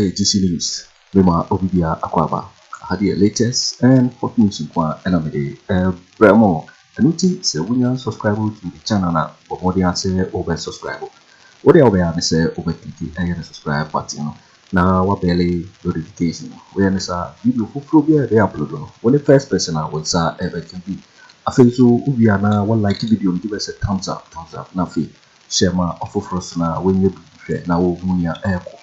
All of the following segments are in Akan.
Aye, GC News. Luma Obibia Aquaba. Had the latest and hot news in Kwa Enamide. Bremo. Anuti se wunya subscribe to the channel na. But what they say over subscribe. What they over say over click the subscribe button. Na wabele notification. Where nesa video for be they upload. When the first person I will say ever can be. I feel so Ubiana one like video give us a thumbs up. Na fi share my offer for us na when you share na wo munya airport.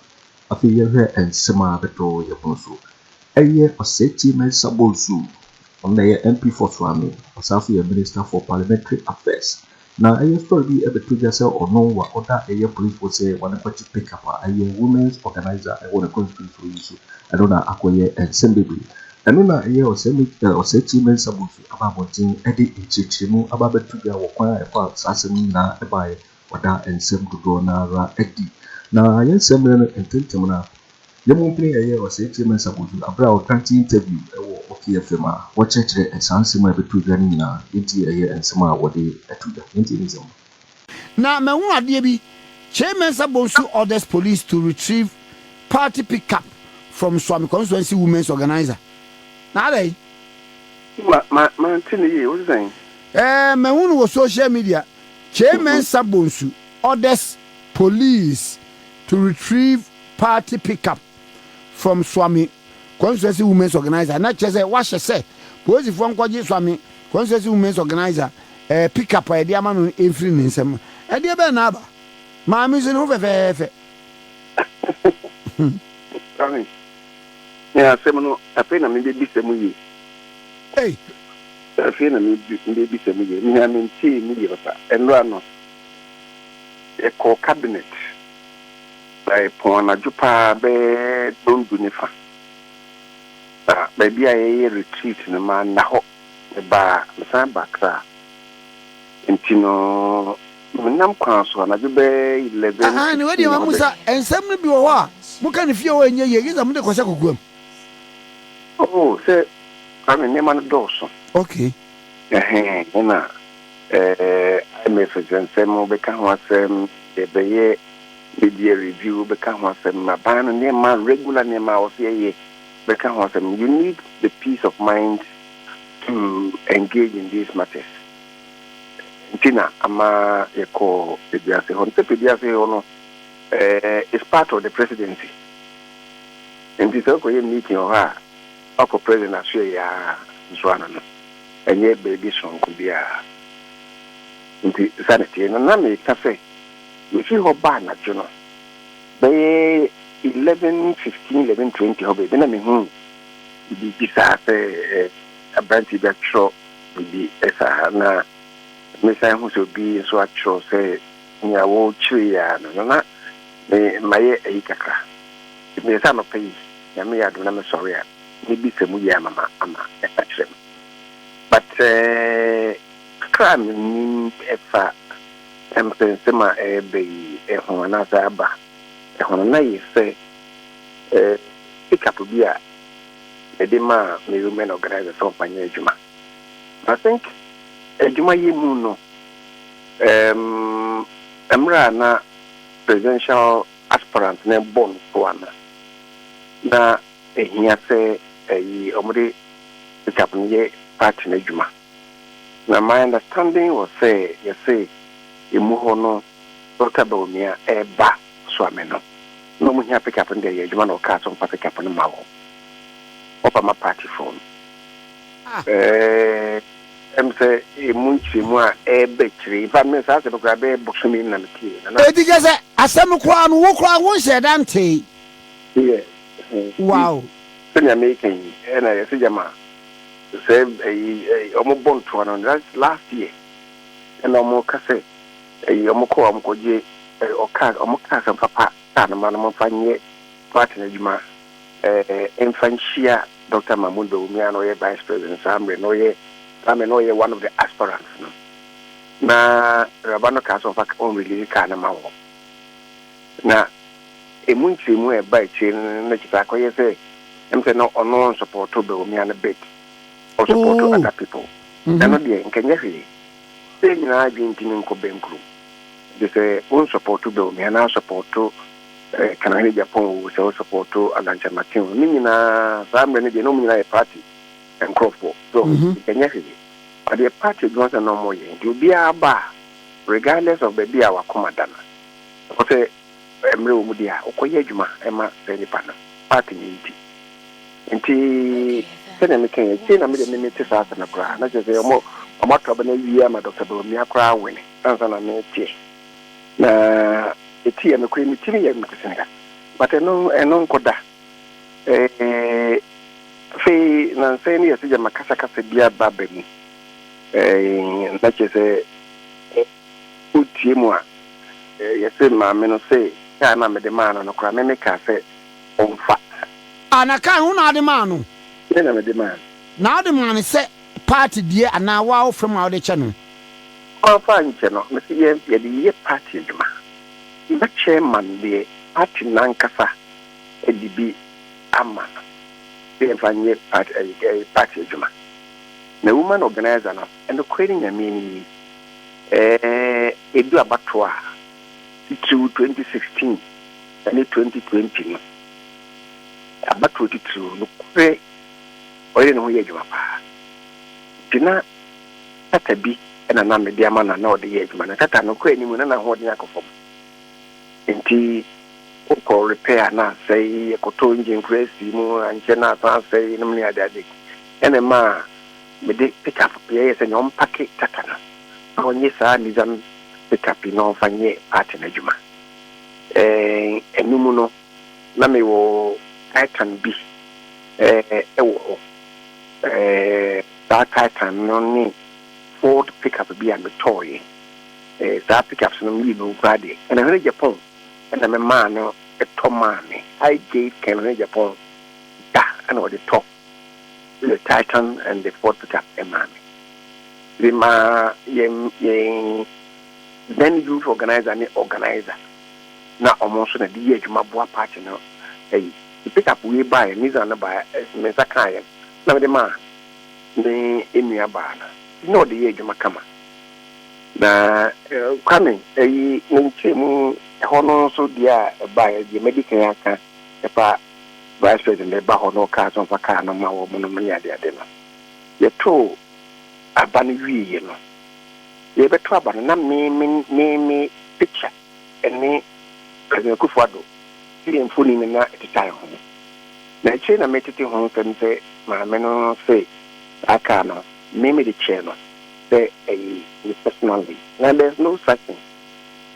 Afi yehwe ensema beto yeponso eye oseti men sabozu on the MP for Swami osafu ye Minister for Parliamentary Affairs na eye story bi ebeto jase ono wa oda eye police force wana kwachi pick up eye women's organizer e wona constitution so I don't know akoye ensembebri eno na eye oseti men sabozu ababontin ede echichimu ababeto ja wo kwan e fa sasem na ebaye oda ensem dodo na ra edi na yensem no ententem na yemumpini eye oseti men sabozu abra o kanti interview ewo OKFM a wo chekere esansem a betu dwa ni na enti eye ensem a wode etuda enti nizem na mehu ade bi chairman sabozu orders police to retrieve party pickup from Swami constituency women's organizer na dey ma ntini ye what is saying mehu no social media chairman sabozu orders police to retrieve party pickup from Swami constituency women's organizer. Not just say what she say. Because if one kwaji Swami constituency women's organizer pickup idea man every ninsem. Idea be na ba. Ma mi se no fe. Sorry. Yeah, semno apena me bi semu yi. Hey. Apena me bi semu yi. Mi ha me nti mi yi ba. Enro ano. E ko cabinet. By Pona Jupa be don't do nifa. Baby, I retreat in a man now. The bar, the sandbags. Intino Nam Council, and I do be 11. Ah, no, what do you want, and some will be a war. What kind of fear in your years? I'm the Cosaco. Oh, say, I'm a name on Dawson. Okay. I message and say, Mobeka was the media review become was my ban near my regular name I was here become was you need the peace of mind to engage in these matters. Tina ama eko pediase on pediase ono is part of the presidency. And this oko ye meeting or her oko president Australia Zwana no enye baby son could be a sanity and na me cafe. If you have bad, you know, by 11, 15, 11, 20, then I mean, this a brandy that show will be as a Miss Amos will be so actual say, near old tree, no, not my acre. It may some of pay, and me, I don't know, sorry, maybe some Yamama, but crime if Sema be a Honazaba. A Honana say, pick up a beer. A dema, may women organize a song by Juma. I think a Juma Yemuno, Emrana presidential aspirant named Bon Juana. Na a here say a omri pick up ye party Juma. Now, my understanding was say, you say, Imuhono, Dr. Bomia, Eba, Swameno. No one here pick up in the Yaman or Castle, pick up on the Mao. Open my party phone. I'm say, a munchi more a bakery. If I miss out of grab a boxing and key. And I think as some crown, walk around one said, Auntie. Yeah. Wow. Then I'm making, and I see Yama. Save a omobon to one last year. And no more cassette. A yomoko amkoje or car and papa, and a man fine partner Juma, infantia, Dr. Mamundo, Miano, Vice President Samre, Noye, one of the aspirants. Na Rabano Castle of only Canamao. Na a munchi mue by chain, Nachipaco, say, I'm saying no unknown support to Miana bit or support to other people. Not being can you saying I didn't in Cobencru. They say, one support to Bill, and now support to kana ne Japan wo so support to Alancha Makin ni na samre ne de no na party and crop so kenya hwe but the party don't no more yen do bia ba regardless of the bia wa komada na o se emre wo mu dia okoye adwuma ema se ni pana party ni nti sene me kan ye na me de me te sa na kra na je se omo to na wi ama Dr. Bawumia kra wene ansa na me tie na eti ya me kra me timi ya me tsenga but eno nkoda fe na se ni yesi jama kasa bia baba mu na che se utie mu a yesi ma me no se ya na me de ma no kra me ka se onfa anaka hu na de ma no na me de ma na de ma ne se party die ana wa from out the channel onfa nche no me se ye de ye party duma na chairman de party nankasa edibi ama they fanye party duma na woman organizer no and the creating a meaning edu abatwa to 2016 and 2020 no abatwa to no kure oye no ye djuma pa tina tata bi na na me dia mana na ode ye djuma na tata no kure ni mu na ho de akofom enti ko repair na say ekoto engine crazy mu anche na san say no me adade ene ma me de pick up ye se nyom packet tata na onye sa nizam pick up no fanye party na djuma enumu no na me wo Titan B ewo that Titan no ni Ford pickup bi and toy that pickups no mi no grade and I Japan and I'm a man no a tomani I gave can Japan and what the top the Titan and the Ford pickup a man the ma then you organize an organizer na almost na the age my boy party no hey pick up we buy Nissan buy me sakaya na the man ni emia ba na no the age makama na kwame nche mu hono so dia buy the medical aka e pa vice president le ba hono ka so fa ka na ma wo mu no nya de ade na ye to abani wiye no ye be to abani na me picture eni president Kufuado the phone in na time na che na metete ho kan se ma me no se aka no me the chair no say personally na there's no such thing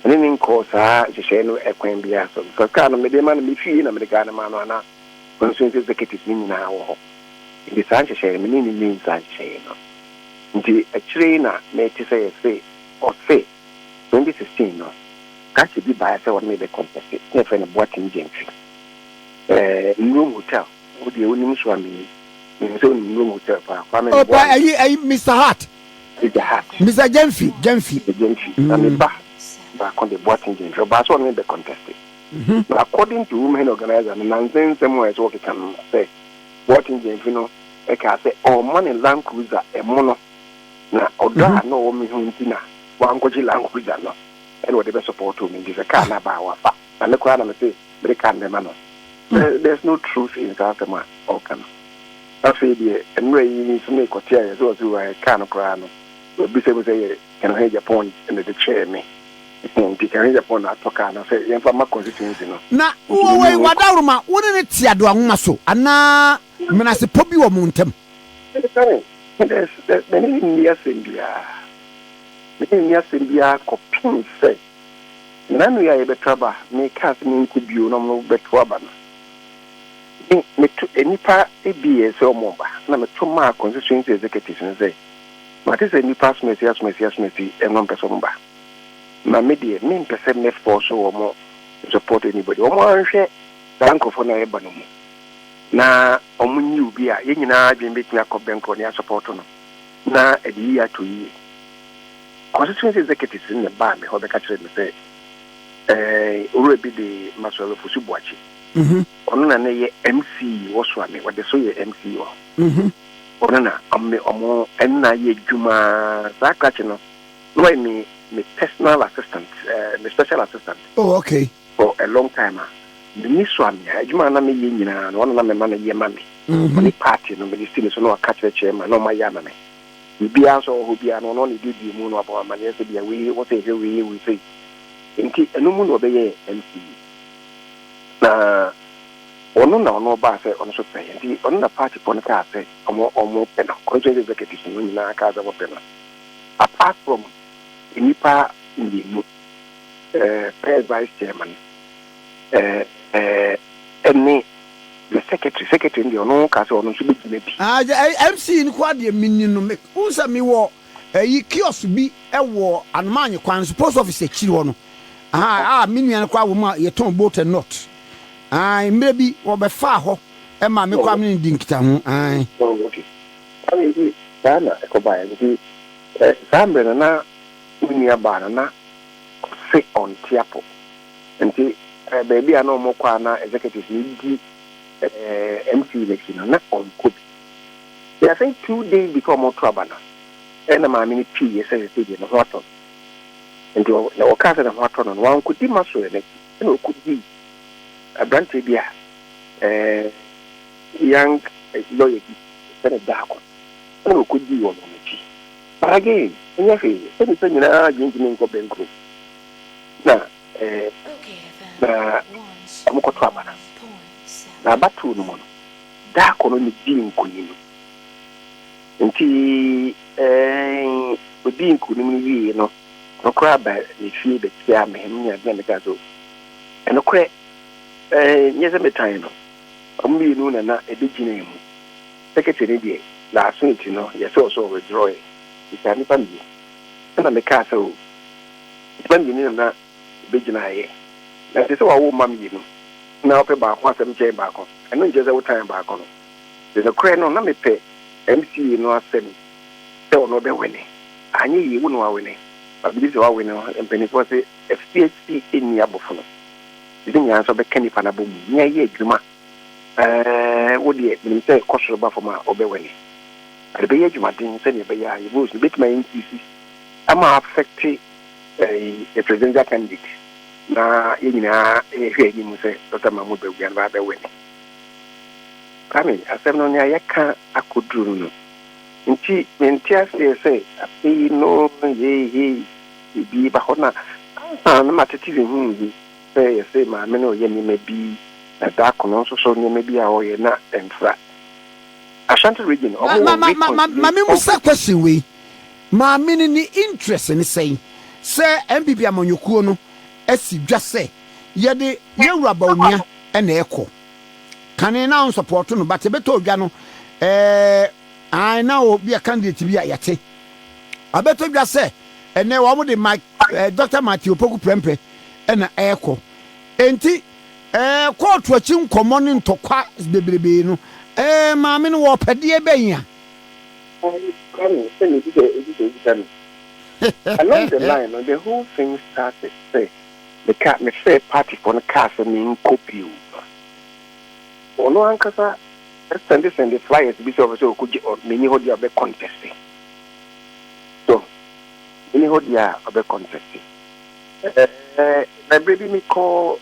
anything cause je share no ekwan bia so because ka no me de man me fi na me ga na ma no na constituency executive ni na wo the san share me ni san share no nti actually na me te say 2016 no catch be by say what me the compensate na friend boating gentry room hotel wo de woni so ami me so ni room hotel pa family oh pa ayi Mr. Hart Mr. Gemfi na me ba kon de boating gentry ba so me the contested but according to women organizer na nonsense mo e so can say boating gentry no e ka say oh money Land Cruiser e mo no na oda na wo me hu ntina wa nkoji Land Cruiser no and what they support to me is a car na ba wa fa and look na me say me can dem no there's no truth in that man or can after the and we so me kotia so I can cry no be say can hear Japan and the chair me and can hear Japan na talk na say yen fa ma constituency no na we wadawruma woni ne tiado anwoma so ana menase pobi wo muntem there's many India India Menya sembia kopin se nanu ya betraba me kas me nkubio no mo betraba no me to enipa ebie se omoba na me to ma constituency executive ne say ma te se nipa smesi enom person ba na me de me mpese me force wo mo support anybody wo mo anhwe dankofo na eba no mo na omunyi ubi a ye nyina adwen betimi akọbenko ne support no na edi ya to yi constituency executives in the bar me hobe catch me say already the Masolo Fusubuachi ono na ye MC wo so ame wo de so ye MC wo ono na omo enna ye djuma za catch no me personal assistant me special assistant oh okay for a long time ni swami adwuma na me ye nyina no na me ma na ye ma me ni party no me di so no aka church ma no ma ya ma me bia so ho bia no ni di mu no aba ma ne se bia we wo se we say nti enu mu no be ye MC na ono ba se ono so pay nti ono na party pon ka se omo pe no control executive no nyina ka za mo pe no apart from inipa ndi mu first vice chairman any the secretary ndi ono ka se ono so be gina bi MC ni kwa de minni no me unsa mi wo yi kiosk bi wo anmanye kwan post office akiri wo no minua kwa wo ma ye ton boat and not maybe obefa ho e ma me kwa me ndi nkita ho okay abi dana e ko ba ndi sambe na unia ba na se on tiapo nti baby ana mo kwa na executive ni di MC election na on could I think 2 days before mo trabana and ma mini p yes say no hoton nti o ka se na hoton no wan kudi maso ele no kudi abrante bia young lawyer bi da ko no kudi wo no chi but again nya fe se ni na jinji nko benko na na amko trabana na batu no mo da ko no ni bi nko ni nti odi nko ni wi no okra ba ni fie be tia me nya ga ne gazo eno kre nyeze metan no ambi nu na ebegina mu secretary die la sunti no ye so withdraw itani pambi na me ka so pambi ni na ebegina ye na se wa wo mam yi no na ope ba kwa asem che ba ko eno njeze wo tan ba ko no de kre no na me pe MC no asem se ono be wene anyi yi wo no wa wene babili se wa wene empeni ko se FPHC eni abofo no dinya so be kanipa na bomu nya ye adwuma wo de nim se kosoro ba fo ma obe wene ale be ye adwuma din se ne be ya ye bus be tuma increase ama affect a presidential candidate na ye nyina hwe ni mu se Dr. Mahmoud Bawumia ba be wene kame asem no nya yaka akoduru no nti mentia se afi no ye bi ba hona na matiti hu bi say ma me no ye ni mebi na da kono so ni mebi a o ye na emfa Ashanti region ma me musa question we ma me ni interest ni say MPP amonyokuo no asi dwa say ye de Yewura Bawumia e na ekọ kane na on support no but beto dwa no I now be a candidate bi ayate abeto dwa say ene wo mo de Dr. Matthew Opoku Prempeh ena ekọ enti court wachi nkomo ne ntokwa bebrebe no ma me no wo pede ebenya along the line the whole thing started say the cat me say party for the cast me copy ono ankasa send the flyers bi so okuji meni hodi abe contest so meni hodi abe contest na baby me call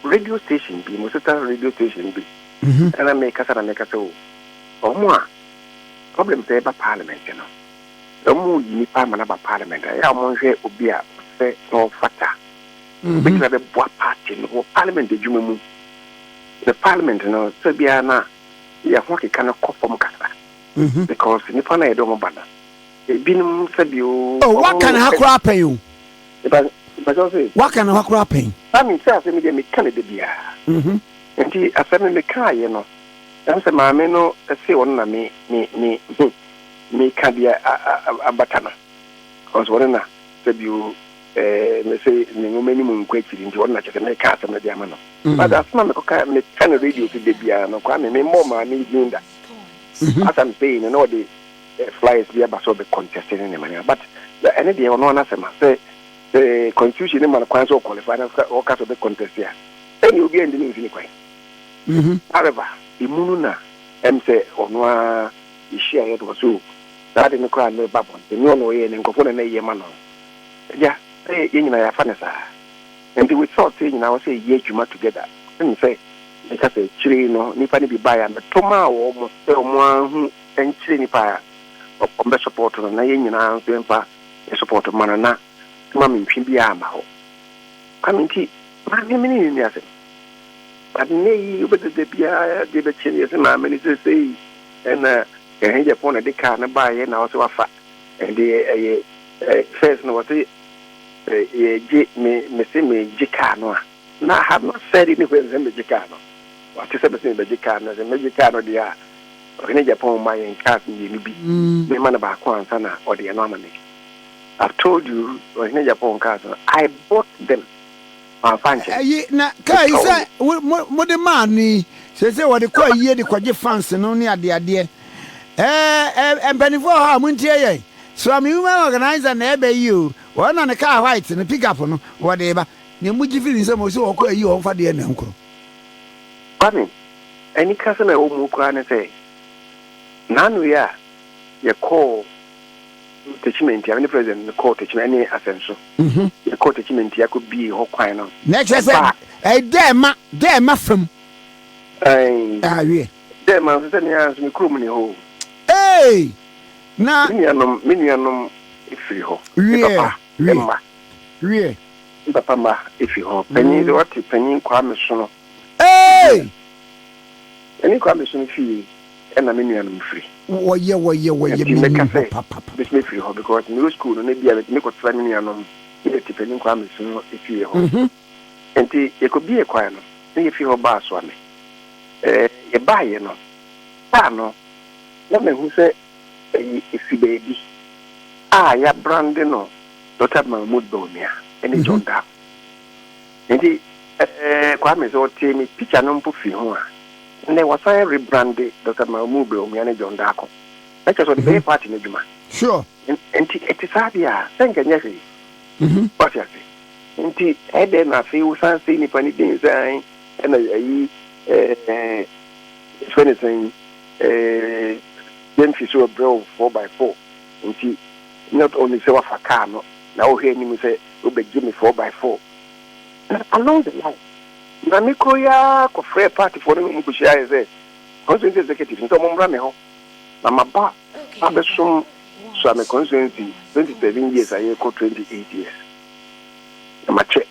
radio station bi Musita radio station bi and I make kasa so omo a problem say ba parliament no omo yi ni pa mana ba parliament ya omo hwe obi a say no fata bi na be boa party no parliament de djuma mu the parliament no so bia na ya ho keka na kofom kasa because ni pa na e do mo bana binum sabio what can hakura pay what can hakura pay I mean say me dey me kan de bia nti asem me kan ye no am say ma me no say won na me kan dia abatana cause won na sabio me say me ngomani mu nkwachiri nti won na chete me kan asem de ama no but asma me ko kan me kan radio to de bia no kwa me mo ma me jinda as I'm saying no the flyers be about so be contesting in the money but any day no na say the constitution man kwan so qualify or cast of the contest here and you be ending in kwai however imunu na say onwa ishia yet was so that in the crowd no babon the no no ye nkofo na ye ma no ja ye nyina ya fa ne sa And we thought saying I was say ye juma together. And say because a chili no nipa ni bi buy and toma almost one and chili nipa or support na ye nyina so emfa support man na ma me ntwi bi ama ho. Kaminti ma me ni ase. But nay but the bia de be chili as ma me say and he Japan de car na buy na also afa. And the first no what me say me jikano na I have not said anywhere in the jikano what is everything the jikano the jikano dia in Japan my in cars ni bi me man ba kwa sana or the anomaly. I've told you in Japan cars I bought them on fancy na kai say mo de man ni say what the kwa ye de kwaje fans no ni ade empanifo ha muntie ye so am human organizer na ebe you one on the car white and pick up no whatever ne muji feeling say mo so okwa yi o fa de na nkro Kwame any cousin o mu kwa na say nanu ya ye call attachment ya ni president the court attachment any asenso the court attachment ya could be ho kwan no next say dem ma fam we dem ma say ni ans mi krum ni ho na minianom ifiri ho papa ma ifiri ho penyi de what penyi kwa me so no eni kwa me so no fi na minianom ifiri woye papa this me ifiri ho because new school no bia me ko tra minianom e ti penyi kwa me so no ifiri ho enti e ko bie kwa no ne ifiri ho ba so ame e ba ye no pa no na me hu se if baby ya branding no Dr. Mahmoud Bawumia and John Da. And Kwame so me picture no mpo ho a and there was a rebranded Dr. Mahmoud Bawumia and John Da. That was the very party in Juma. Sure. And it is hard ya thank you. What you say? And then I feel something ni pani things and it's when it's saying then she saw a bro 4x4. And she not only say what for car no. Now hear me say, "Oh, but give me 4x4." Along the line, na me koya ko free party for me ko share say, "Constituency executive nto mo mra me ho." Na maba abesom so am constituency 27 years aye ko 28 years. Na ma che.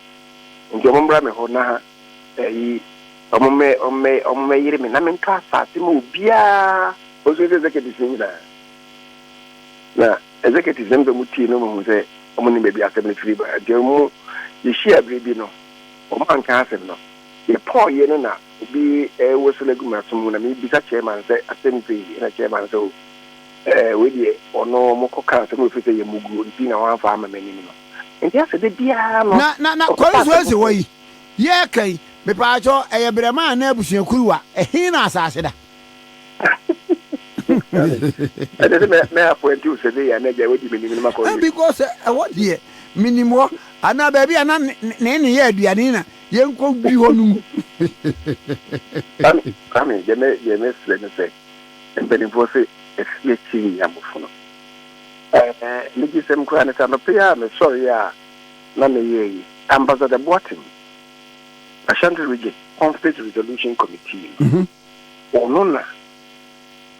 Nto mo mra me ho na yi omo yire me na me nka asase mo bia constituency executive ni na executive them muti no mo say omo ni baby asem free ba de mo ye share baby no o man kan asem no ye pour ye no na obi wo so legu ma so na me bi ka chairman say asem free na chairman so we die ono mo ko kan asem free say ye mugu nti na wan fa amamani no nti ase de bia no na konsuency wo yi ye kai me pa cho eye brema na abusuan kuruwa ehin na asase da me appoint you say they are not there with minimum because what here minimum ana baby ana ne ye aduane na ye nko bi ho nu Kami je me say and for say FCC amofo no me sem kwa na no pia me sorry ya na me ye Ambassador Boating Ashanti Region Conflict Resolution Committee onona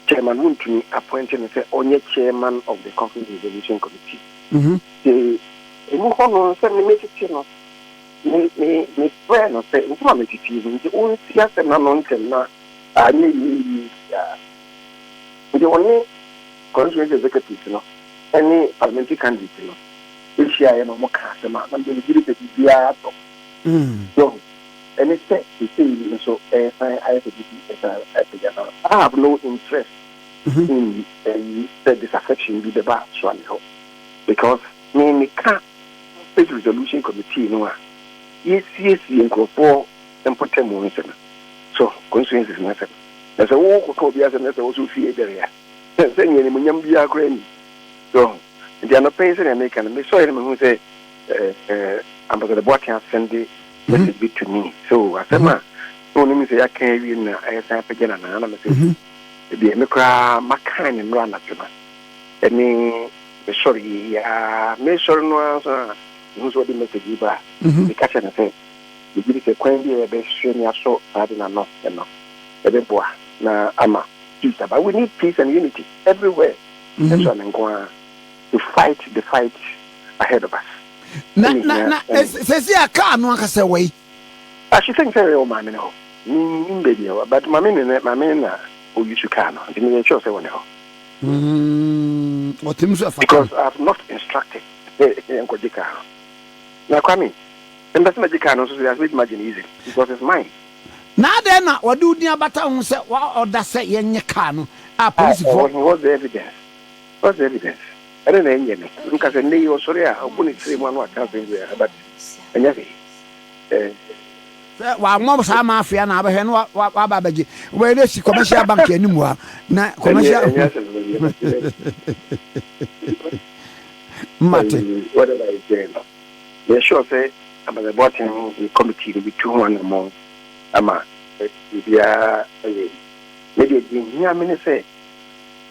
Chairman Wuntuni appointed and say onye chairman of the Conflict Resolution Committee. The Muhono said me make it no. Me friend no say nti ma make it even the only siasa na no ntem na ani the only constituency executive no any parliamentary candidate no this year no mo ka se ma na be giri pe bia to. So and it's say so I have no interest in the disaffection with the bar because me can't state resolution committee no yes in for important ones so constituency is nothing there's a walk of bias and that's also fear area saying any munyam bia green so they are not paying and make and me so who say Ambassador Boating send the message to me so I said ma no me say I can't win I say again and I say the mekra makan and run at you and me sorry no answer who's what the message you buy. The catcher and say, you give it a query, a best shame, I saw, I didn't know, a bit boy, na ama, peace. But we need peace and unity everywhere. That's what I'm going to fight the fight ahead of us. Says, I can't want to say, wait. She thinks very old man, baby, but my men, who you should can, the miniature say one. Because I have not instructed Uncle Jika. Now, Kwame, and that's magic can also imagine easy because it's mine. Now, then, what do you about to say? What does say in your can? What's the evidence? What's the evidence? I don't know. Because a neo, sorry, I wouldn't say one what happened there, but Wa mom sa mafia na abehwe no wa babaji we dey si commercial bank animu a na commercial mate what am I saying? They sure say about the bottom the committee will be 200 more ama bia maybe the here me say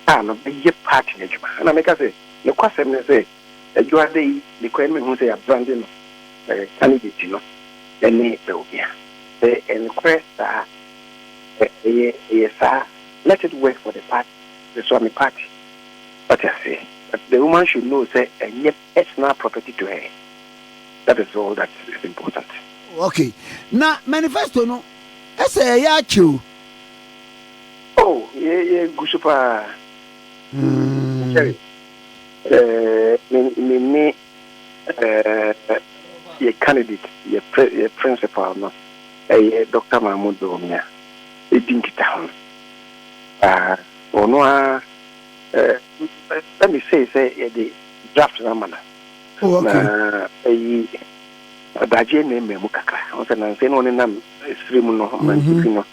no be party ejuma na make say the question me say ejua dey the question me say branding candidate no any Belgium. And yes, let it work for the party, the Swami party. But I say, but the woman should know, say, and yet it's not property to her. That is all that is important. Okay. Now, manifesto, no, I say, yeah, you. Oh, yeah, good super. Me, your candidate, your principal, no, Dr. Mahmoud Omia, he didn't get down. Let me say, the draft number. Oh, okay. Baje name Mukaka. I was saying only nam stream no.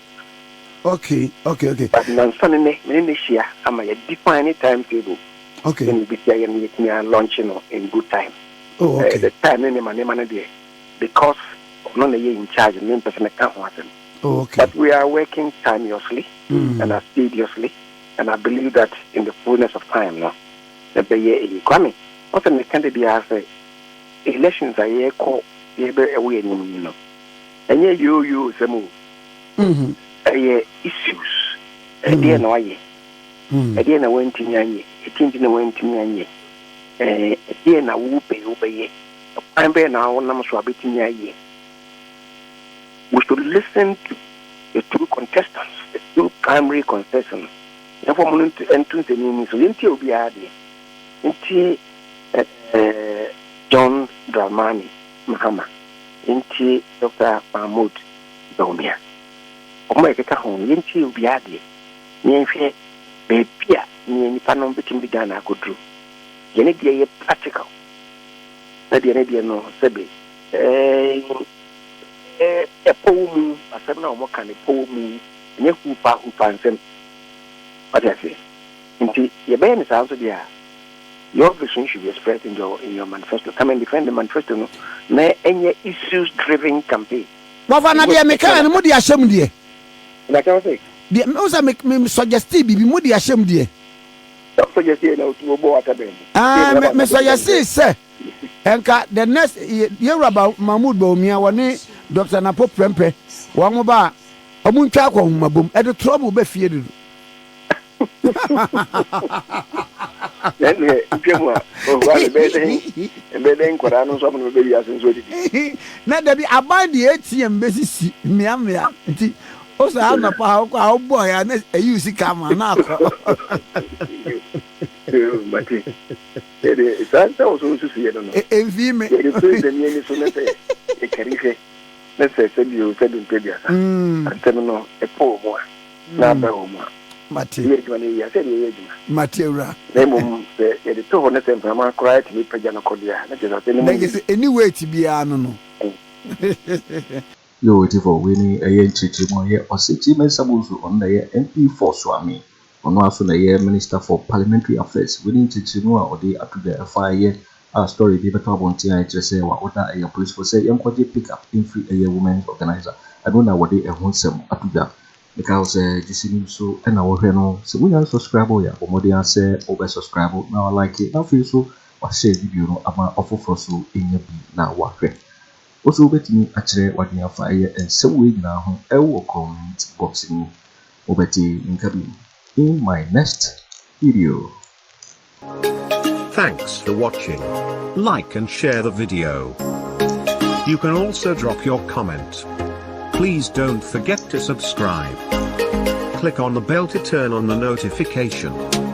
Okay. But Nansanne, Menesia, am a define timetable. Okay. Then we be launching in good time. Oh, okay. The time in my name there because not a year in charge, main person can't want them. Oh, okay. But we are working timeously and assiduously, and I believe that in the fullness of time now, the year coming. Also, the candidate has elections are here called away, you know, and yet you some issues. A dear no ye, a dear no went in ye, a tintin went in ye. Here now, obey. I'm being now on Namaswabiti. We should listen to the two contestants, the two primary contestants. Therefore, we need to enter the meaning. So, Inti Obiadi, Inti John Dramani Mahama, Inti Dr. Mahmoud Domia. Omeka home, Inti Obiadi, Nienfe, Bebia, Nienipanom between the Ghana could do. Yene dia practical. Na dia no sebe. Pomu asem na omo kan pomu. Nye kupa upansem. What I say. Inti ye be ni sanso dia. Your vision should be expressed in your manifesto. Come and defend the manifesto no. Na enye issues driven campaign. Baba na dia me kan mo dia hyem die. Na ka say. Dia me usa me suggest bibi mo dia hyem die. Me say enka the next year about Mahmoud Bawumia woni Dr. Napo Prempe won ba omuntwa kwa mabom e de trouble be fie du na da bi aban de ATM be sisi mia nti o sa na pa kwa boy ya na use kama na akọ Mati. It's also to see it. Envime. It's so let's say a carife. Let's say you said in Pedia. And terminal a poor more. Number more. Mati. I said, Matera. Name the 200 and from cry to me, Pajana Kodia. That is any way to be no. Yo, it for winning a yen chichimo or 60 men sabusu on the MP4 Swami. On also the Minister for Parliamentary Affairs, winning Chichimua or the up to the FIA story, the better one say what a police for say, young quality pick up in free a women's organizer. I don't know what they are some up to that because this is so and our no so we are subscribe or more than say over subscribe now like it now feel so wahyɛ video no ama ɔfoforɔ so enya bi na wahwɛ. Also wobɛtumi akyerɛ w'adwene afa ɛyɛ nsɛm wei nyinaa ho ɛwɔ comment box mu. Wobɛte nka bi in my next video. Thanks for watching. Like and share the video. You can also drop your comment. Please don't forget to subscribe. Click on the bell to turn on the notification.